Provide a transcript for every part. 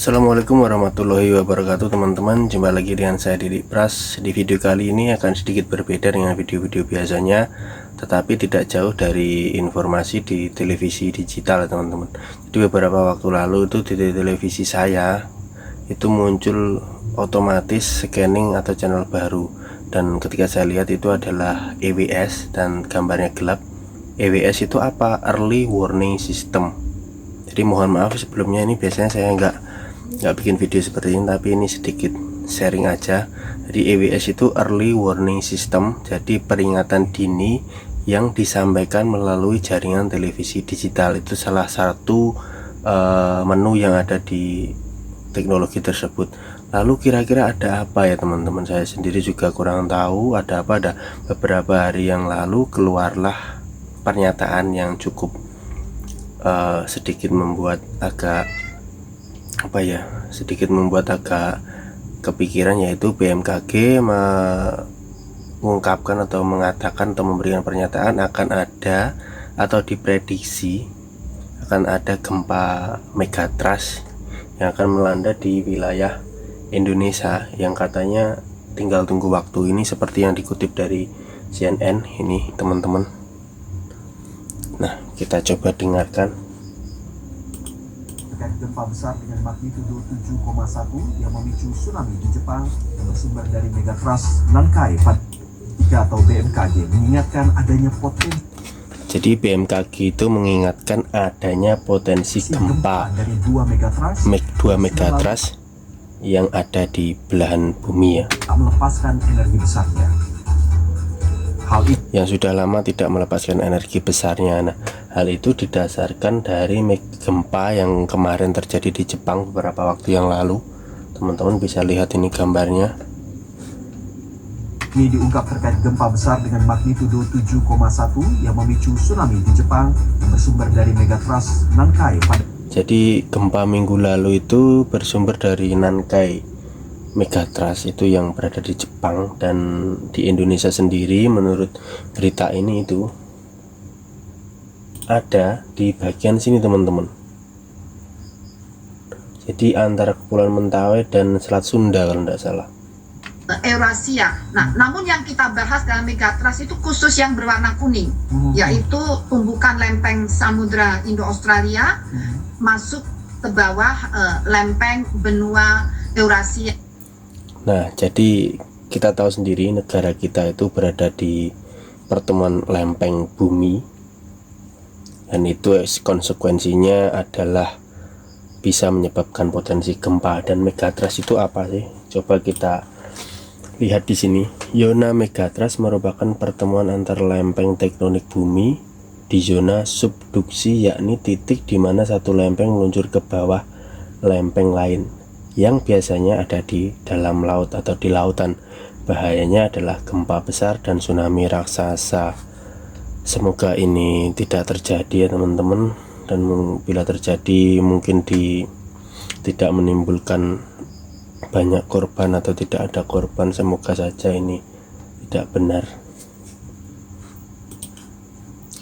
Assalamualaikum warahmatullahi wabarakatuh teman-teman. Jumpa lagi dengan saya Didik Pras. Di video kali ini akan sedikit berbeda dengan video-video biasanya, tetapi tidak jauh dari informasi di televisi digital teman-teman. Jadi beberapa waktu lalu itu di televisi saya itu muncul otomatis scanning atau channel baru, dan ketika saya lihat itu adalah EWS dan gambarnya gelap. EWS itu apa? Early Warning System. Jadi mohon maaf sebelumnya, ini biasanya saya nggak bikin video seperti ini, tapi ini sedikit sharing aja. Jadi EWS itu Early Warning System, jadi peringatan dini yang disampaikan melalui jaringan televisi digital. Itu salah satu menu yang ada di teknologi tersebut. Lalu kira-kira ada apa ya teman-teman? Saya sendiri juga kurang tahu ada apa. Ada beberapa hari yang lalu keluarlah pernyataan yang cukup sedikit membuat agak kepikiran, yaitu BMKG mengungkapkan atau mengatakan atau memberikan pernyataan akan ada atau diprediksi akan ada gempa megatrust yang akan melanda di wilayah Indonesia, yang katanya tinggal tunggu waktu. Ini seperti yang dikutip dari CNN ini teman-teman. Nah, kita coba dengarkan. Terkait gempa besar dengan magnitudo 7,1 yang memicu tsunami di Jepang yang bersumber dari megatrust Nankai atau BMKG mengingatkan adanya potensi. Jadi BMKG itu mengingatkan adanya potensi gempa dari dua megatrust yang ada di belahan bumi ya. Tak melepaskan energi besarnya. Hal itu yang sudah lama tidak melepaskan energi besarnya. Nah, hal itu didasarkan dari gempa yang kemarin terjadi di Jepang beberapa waktu yang lalu. Teman-teman bisa lihat ini gambarnya. Ini diungkap terkait gempa besar dengan magnitudo 7,1 yang memicu tsunami di Jepang yang bersumber dari megatrust Nankai. Jadi gempa minggu lalu itu bersumber dari Nankai megatrust itu yang berada di Jepang, dan di Indonesia sendiri menurut berita ini itu ada di bagian sini teman-teman. Jadi antara Kepulauan Mentawai dan Selat Sunda kalau tidak salah. Eurasia. Nah, namun yang kita bahas dalam megatrust itu khusus yang berwarna kuning, yaitu tumbukan lempeng Samudra Indo-Australia masuk ke bawah lempeng benua Eurasia. Nah, jadi kita tahu sendiri negara kita itu berada di pertemuan lempeng bumi, dan itu konsekuensinya adalah bisa menyebabkan potensi gempa. Dan megatrust itu apa sih? Coba kita lihat di sini. Zona megatrust merupakan pertemuan antar lempeng tektonik bumi di zona subduksi, yakni titik di mana satu lempeng meluncur ke bawah lempeng lain yang biasanya ada di dalam laut atau di lautan. Bahayanya adalah gempa besar dan tsunami raksasa. Semoga ini tidak terjadi ya teman-teman, dan bila terjadi mungkin tidak menimbulkan banyak korban atau tidak ada korban. Semoga saja ini tidak benar.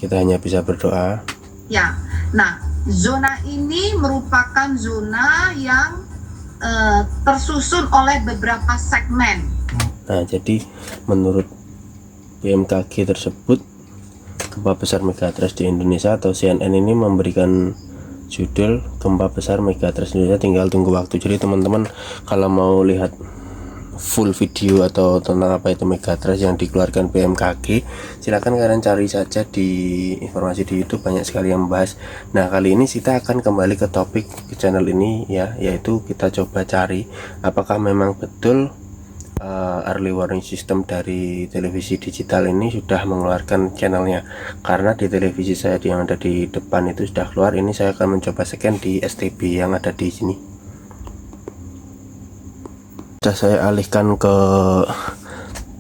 Kita hanya bisa berdoa. Ya, nah zona ini merupakan zona yang tersusun oleh beberapa segmen. Nah, jadi menurut BMKG tersebut, gempa besar megatrust di Indonesia atau CNN ini memberikan judul gempa besar megatrust Indonesia tinggal tunggu waktu. Jadi teman-teman kalau mau lihat full video atau tentang apa itu megatrust yang dikeluarkan BMKG, silakan kalian cari saja di informasi di YouTube, banyak sekali yang membahas. Nah, kali ini kita akan kembali ke topik ke channel ini ya, yaitu kita coba cari apakah memang betul early warning system dari televisi digital ini sudah mengeluarkan channelnya. Karena di televisi saya yang ada di depan itu sudah keluar. Ini saya akan mencoba scan di STB yang ada di sini. Sudah saya alihkan ke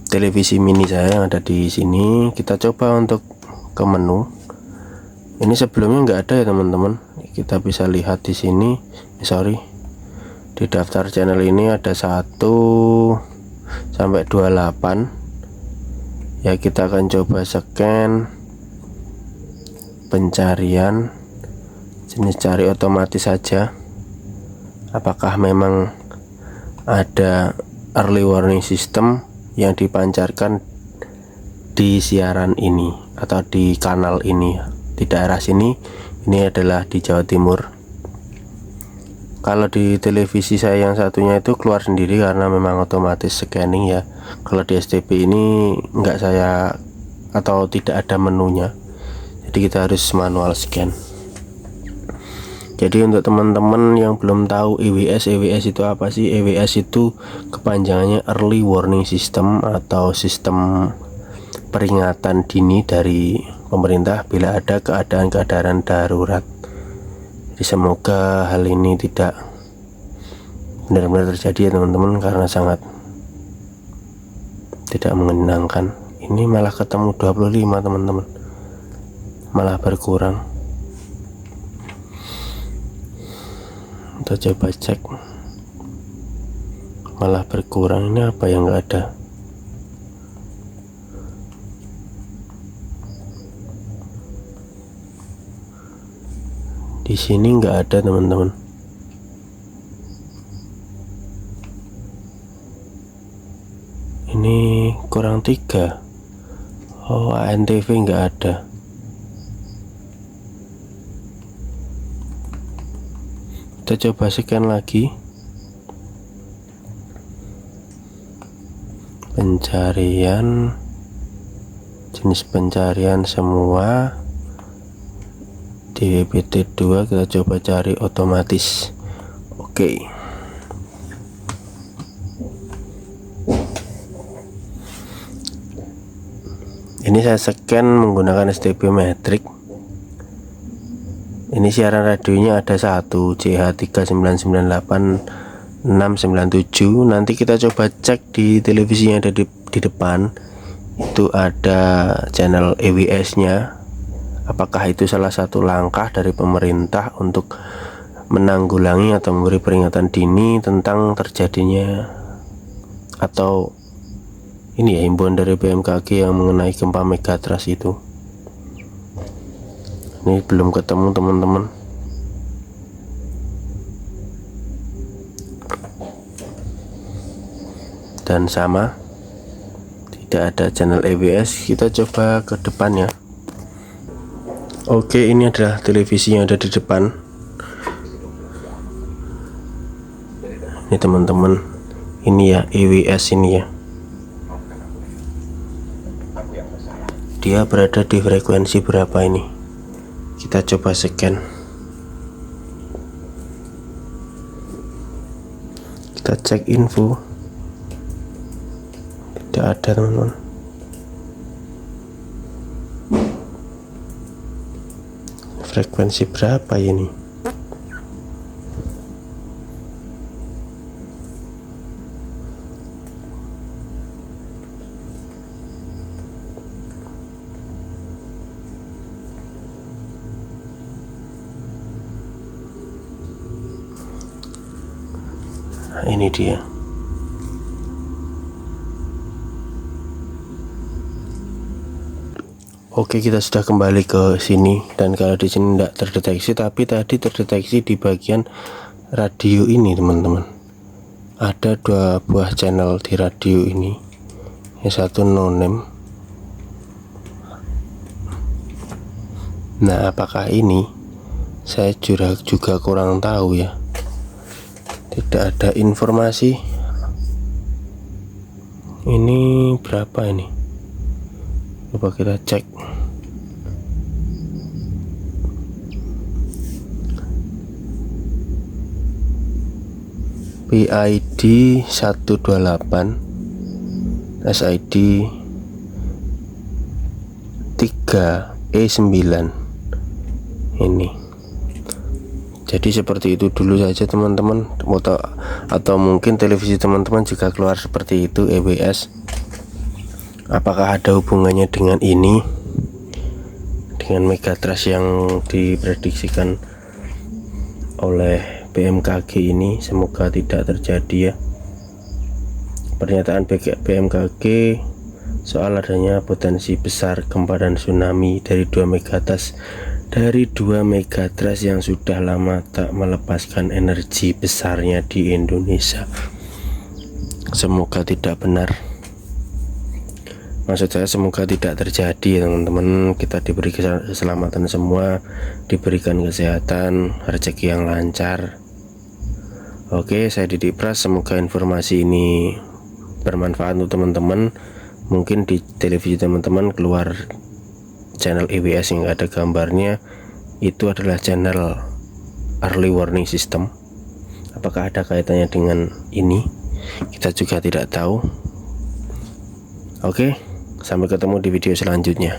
televisi mini saya yang ada di sini. Kita coba untuk ke menu. Ini sebelumnya nggak ada ya teman-teman. Kita bisa lihat di sini. Di daftar channel ini ada 1 sampai 28. Ya, kita akan coba scan pencarian jenis cari otomatis saja. apakah memang ada early warning system yang dipancarkan di siaran ini atau di kanal ini. Di daerah sini, ini adalah di Jawa Timur. Kalau di televisi saya yang satunya itu keluar sendiri karena memang otomatis scanning ya. Kalau di STB ini enggak saya atau tidak ada menunya, jadi kita harus manual scan. Jadi untuk teman-teman yang belum tahu EWS itu apa sih? EWS itu kepanjangannya Early Warning System atau sistem peringatan dini dari pemerintah bila ada keadaan darurat. Jadi semoga hal ini tidak benar-benar terjadi ya teman-teman, karena sangat tidak menyenangkan. Ini malah ketemu 25 teman-teman, malah berkurang. Kita coba cek, malah berkurang. Ini apa yang nggak ada? Di sini nggak ada teman-teman. Ini kurang 3. Oh, ANTV nggak ada. Kita coba scan lagi. Pencarian, jenis pencarian semua. Di PT2 kita coba cari otomatis. Oke. Ini saya scan menggunakan STB Matrix. Ini siaran radionya ada 1 CH3998-697. Nanti kita coba cek di televisi yang ada di depan. Itu ada channel EWS nya. Apakah itu salah satu langkah dari pemerintah untuk menanggulangi atau memberi peringatan dini tentang terjadinya, atau ini ya himbauan dari BMKG yang mengenai gempa megatrust itu. Ini belum ketemu teman-teman. Dan sama, tidak ada channel EWS. Kita coba ke depan ya. Oke, ini adalah televisi yang ada di depan. Ini teman-teman, ini ya EWS ini ya. Dia berada di frekuensi berapa ini? Kita coba scan. Kita cek info. Tidak ada teman-teman. Frekuensi berapa ini? Nah, ini dia. Oke, kita sudah kembali ke sini, dan kalau di sini tidak terdeteksi, tapi tadi terdeteksi di bagian radio ini teman-teman. Ada 2 buah channel di radio ini. Yang satu no name. Nah, apakah ini? Saya juga kurang tahu ya. Tidak ada informasi. Ini berapa ini? Coba kita cek. PID 128, SID 3E9 ini. Jadi seperti itu dulu saja teman-teman, atau mungkin televisi teman-teman juga keluar seperti itu EWS. Apakah ada hubungannya dengan ini, dengan megatrust yang diprediksikan oleh BMKG ini? Semoga tidak terjadi ya. Pernyataan BMKG soal adanya potensi besar gempa dan tsunami dari 2 megatrust dari 2 megatrust yang sudah lama tak melepaskan energi besarnya di Indonesia. Semoga tidak benar. Maksud saya semoga tidak terjadi, teman-teman. Kita diberi keselamatan semua, diberikan kesehatan, rezeki yang lancar. Oke, saya Didik Pras. Semoga informasi ini bermanfaat untuk teman-teman. Mungkin di televisi teman-teman keluar channel EWS yang ada gambarnya, itu adalah channel early warning system. Apakah ada kaitannya dengan ini? Kita juga tidak tahu. Oke, sampai ketemu di video selanjutnya.